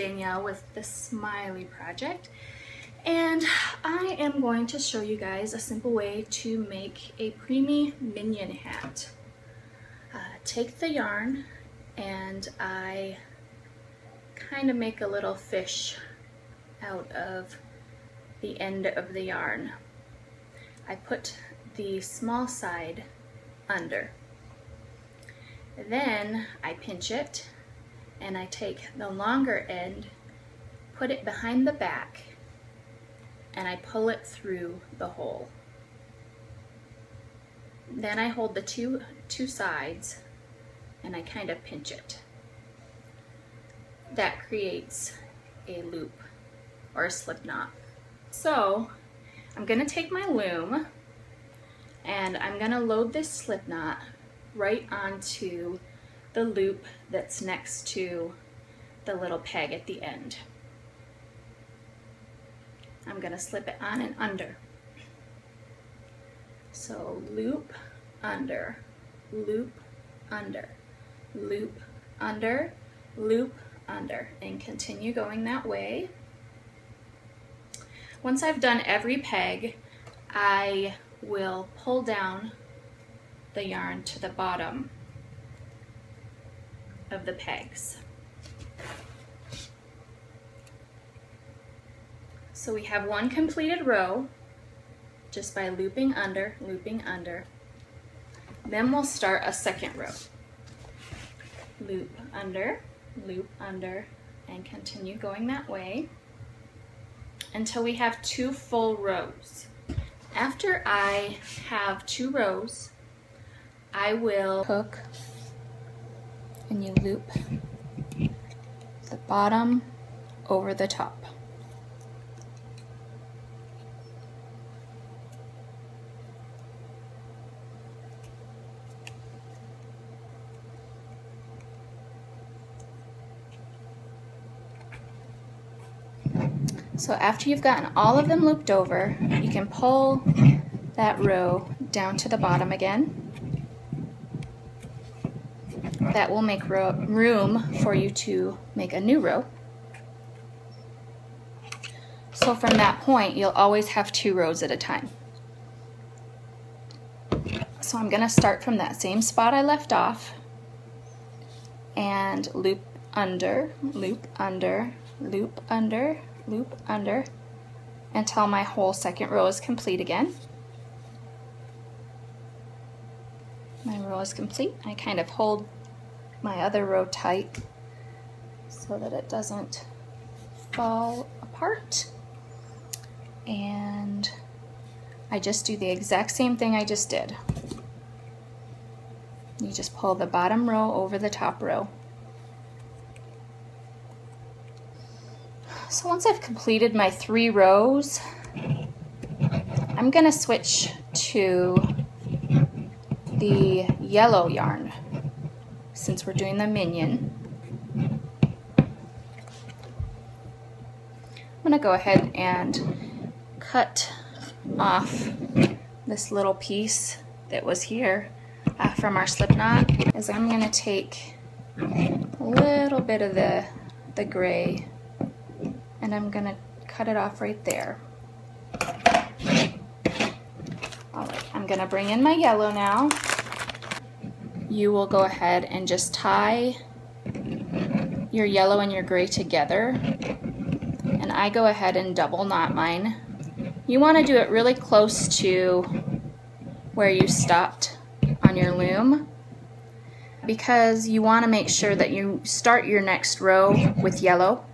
Danielle with the Smiley Project, and I am going to show you guys a simple way to make a Preemie Minion Hat. Take the yarn and I kind of make a little fish out of the end of the yarn. I put the small side under. Then I pinch it and I take the longer end, put it behind the back, and I pull it through the hole. Then I hold the two sides and I kind of pinch it. That creates a loop or a slip knot. So I'm gonna take my loom and I'm gonna load this slip knot right onto the loop that's next to the little peg at the end. I'm gonna slip it on and under. So loop, under, loop, under, loop, under, loop, under, and continue going that way. Once I've done every peg, I will pull down the yarn to the bottom of the pegs. So we have one completed row just by looping under, looping under. Then we'll start a second row. Loop, and continue going that way until we have 2 full rows. After I have 2 rows, I will hook and you loop the bottom over the top. So after you've gotten all of them looped over, you can pull that row down to the bottom again. That will make room for you to make a new row. So from that point, you'll always have 2 rows at a time. So I'm gonna start from that same spot I left off and loop under, loop under, loop under, loop under until my whole second row is complete again. My row is complete. I kind of hold my other row tight so that it doesn't fall apart. And I just do the exact same thing I just did. You just pull the bottom row over the top row. So once I've completed my 3 rows, I'm gonna switch to the yellow yarn since we're doing the minion. I'm gonna go ahead and cut off this little piece that was here from our slip knot, as I'm gonna take a little bit of the gray and I'm gonna cut it off right there. All right, I'm gonna bring in my yellow now. You will go ahead and just tie your yellow and your gray together, and I go ahead and double knot mine. You want to do it really close to where you stopped on your loom, because you want to make sure that you start your next row with yellow,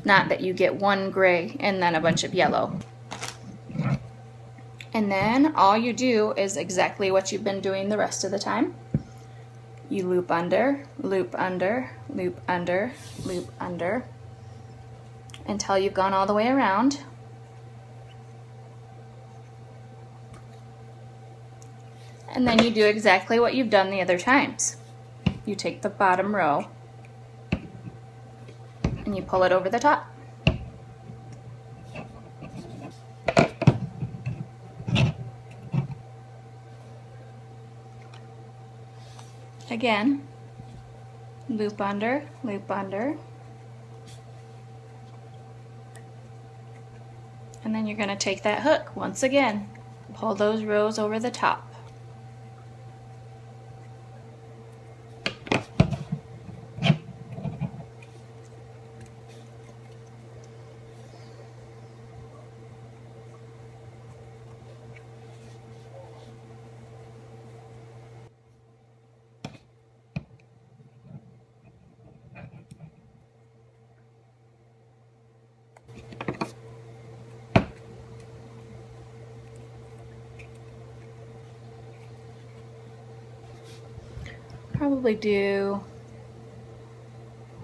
not that you get one gray and then a bunch of yellow. And then all you do is exactly what you've been doing the rest of the time. You loop under, loop under, loop under, loop under, until you've gone all the way around. And then you do exactly what you've done the other times. You take the bottom row and you pull it over the top. Again, loop under, And then you're going to take that hook once again, pull those rows over the top. Probably do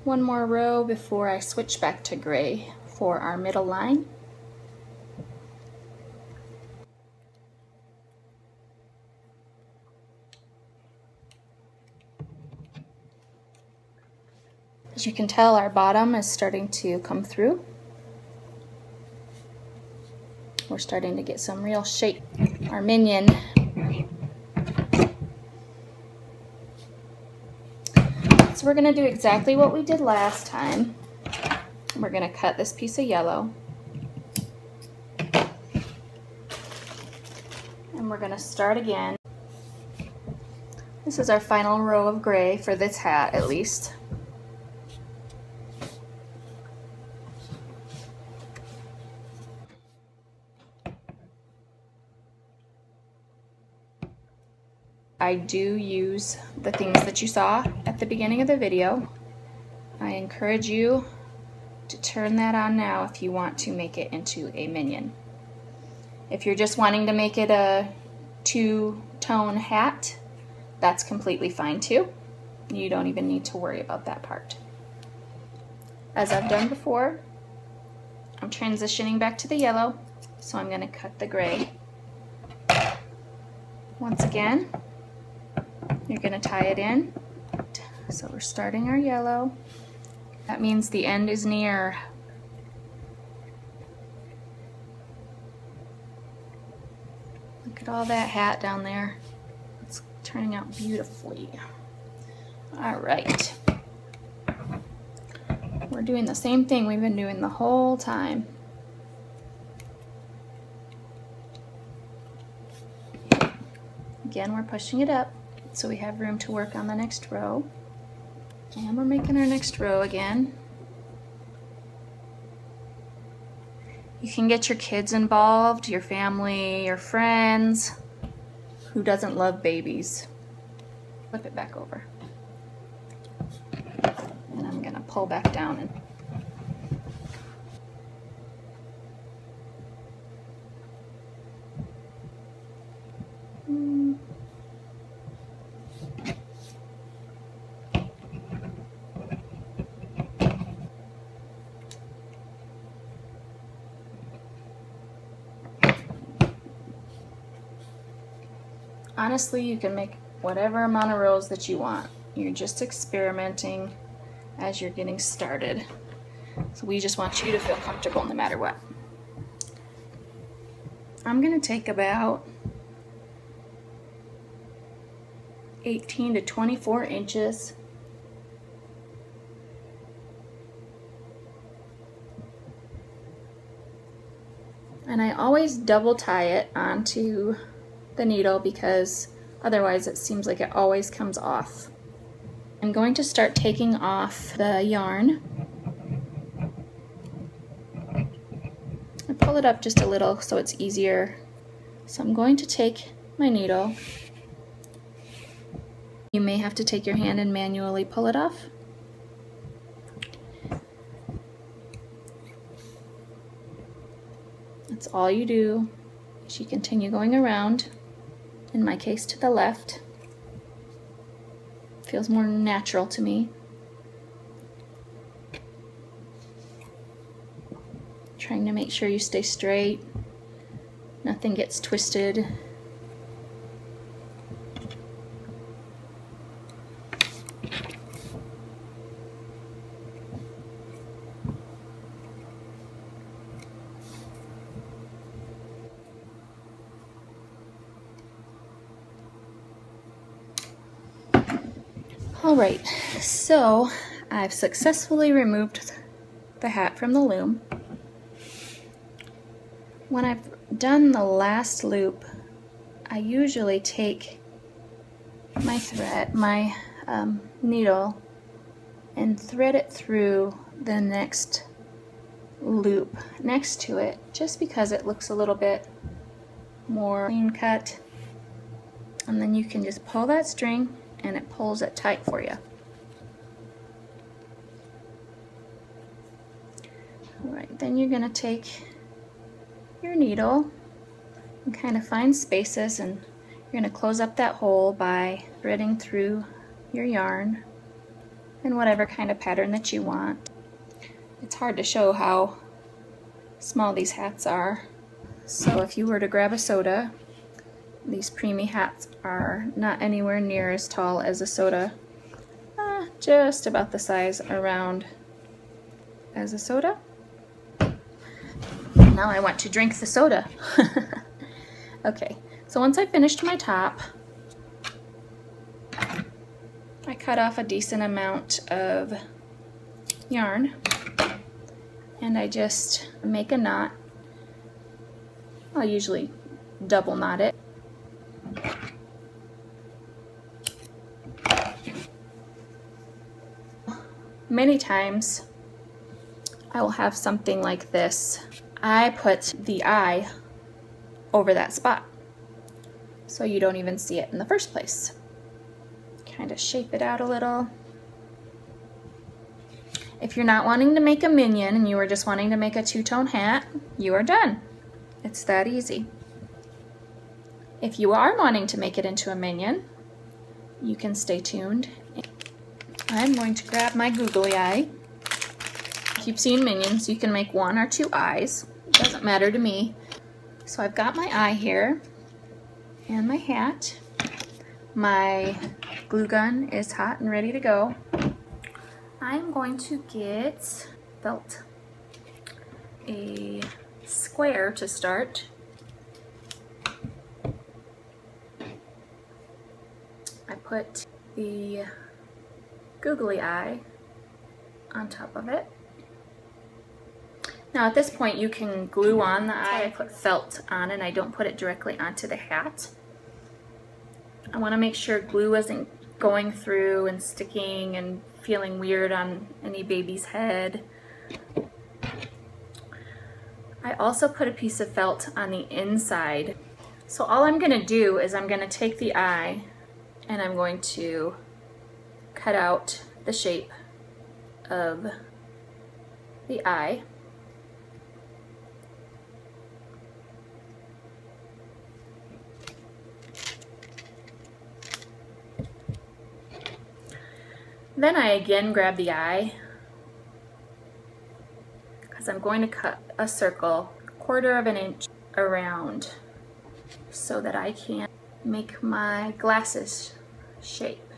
one more row before I switch back to gray for our middle line. As you can tell, our bottom is starting to come through. We're starting to get some real shape. Our minion. So we're going to do exactly what we did last time. We're going to cut this piece of yellow. And we're going to start again. This is our final row of gray for this hat, at least. I do use the things that you saw at the beginning of the video. I encourage you to turn that on now if you want to make it into a minion. If you're just wanting to make it a two-tone hat, that's completely fine too. You don't even need to worry about that part. As I've done before, I'm transitioning back to the yellow, so I'm going to cut the gray. Once again, you're going to tie it in. So we're starting our yellow. That means the end is near. Look at all that hat down there. It's turning out beautifully. All right. We're doing the same thing we've been doing the whole time. Again, we're pushing it up so we have room to work on the next row. And we're making our next row again. You can get your kids involved, your family, your friends. Who doesn't love babies? Flip it back over. And I'm gonna pull back down and honestly, you can make whatever amount of rows that you want. You're just experimenting as you're getting started. So we just want you to feel comfortable no matter what. I'm going to take about 18 to 24 inches. And I always double tie it onto the needle because otherwise it seems like it always comes off. I'm going to start taking off the yarn. I pull it up just a little so it's easier. So I'm going to take my needle. You may have to take your hand and manually pull it off. That's all you do. You continue going around, in my case to the left. Feels more natural to me. Trying to make sure you stay straight, nothing gets twisted. Alright, so I've successfully removed the hat from the loom. When I've done the last loop, I usually take my thread, my needle, and thread it through the next loop next to it, just because it looks a little bit more clean cut. And then you can just pull that string and it pulls it tight for you. Alright, then you're going to take your needle and kind of find spaces, and you're going to close up that hole by threading through your yarn in whatever kind of pattern that you want. It's hard to show how small these hats are. So if you were to grab a soda, these Preemie hats are not anywhere near as tall as a soda. Just about the size around as a soda. Now I want to drink the soda. Okay, so once I finished my top, I cut off a decent amount of yarn and I just make a knot. I'll usually double knot it. Many times I will have something like this. I put the eye over that spot so you don't even see it in the first place. Kind of shape it out a little. If you're not wanting to make a minion and you are just wanting to make a two-tone hat, you are done. It's that easy. If you are wanting to make it into a minion, you can stay tuned. I'm going to grab my googly eye. If you've seen minions, you can make one or two eyes. It doesn't matter to me. So I've got my eye here and my hat. My glue gun is hot and ready to go. I'm going to get felt, a square to start. I put the googly eye on top of it. Now at this point you can glue on the eye. I put felt on and I don't put it directly onto the hat. I want to make sure glue isn't going through and sticking and feeling weird on any baby's head. I also put a piece of felt on the inside. So all I'm going to do is I'm going to take the eye and I'm going to cut out the shape of the eye. Then I again grab the eye because I'm going to cut a circle 1/4 of an inch around so that I can make my glasses shape.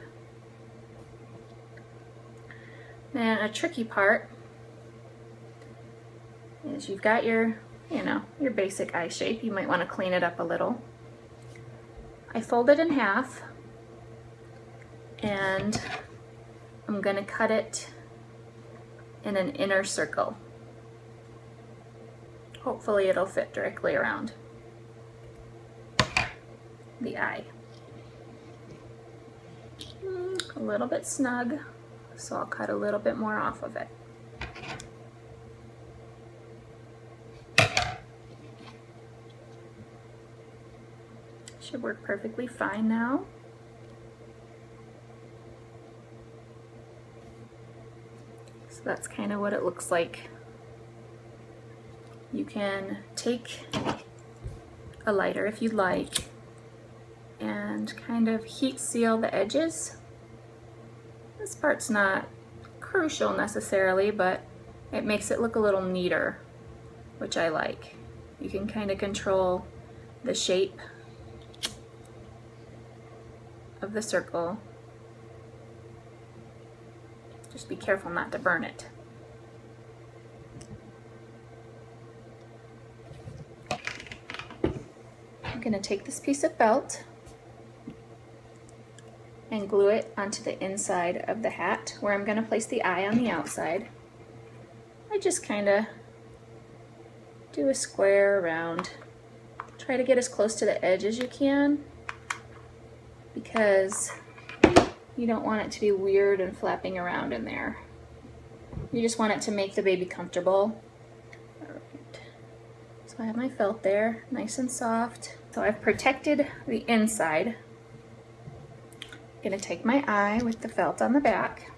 Then a tricky part is you've got your, your basic eye shape. You might want to clean it up a little. I fold it in half and I'm going to cut it in an inner circle. Hopefully it'll fit directly around the eye. A little bit snug, so I'll cut a little bit more off of it. Should work perfectly fine now. So that's kind of what it looks like. You can take a lighter if you'd like and kind of heat seal the edges. This part's not crucial necessarily, but it makes it look a little neater, which I like. You can kind of control the shape of the circle. Just be careful not to burn it. I'm going to take this piece of felt and glue it onto the inside of the hat where I'm going to place the eye on the outside. I just kind of do a square around. Try to get as close to the edge as you can because you don't want it to be weird and flapping around in there. You just want it to make the baby comfortable. All right. So I have my felt there, nice and soft. So I've protected the inside. I'm gonna take my eye with the felt on the back.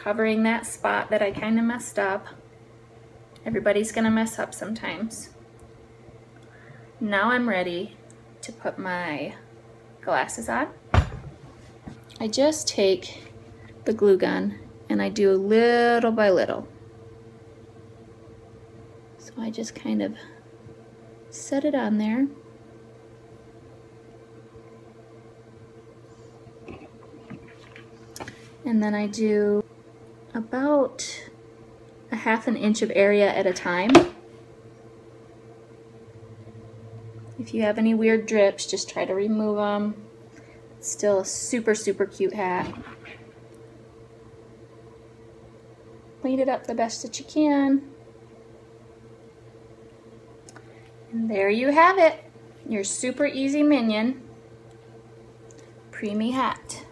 Covering that spot that I kind of messed up. Everybody's gonna mess up sometimes. Now I'm ready to put my glasses on. I just take the glue gun and I do little by little. So I just kind of set it on there. And then I do about a ½ an inch of area at a time. If you have any weird drips, just try to remove them. It's still a super, super cute hat. Clean it up the best that you can. And there you have it, your super easy minion Preemie hat.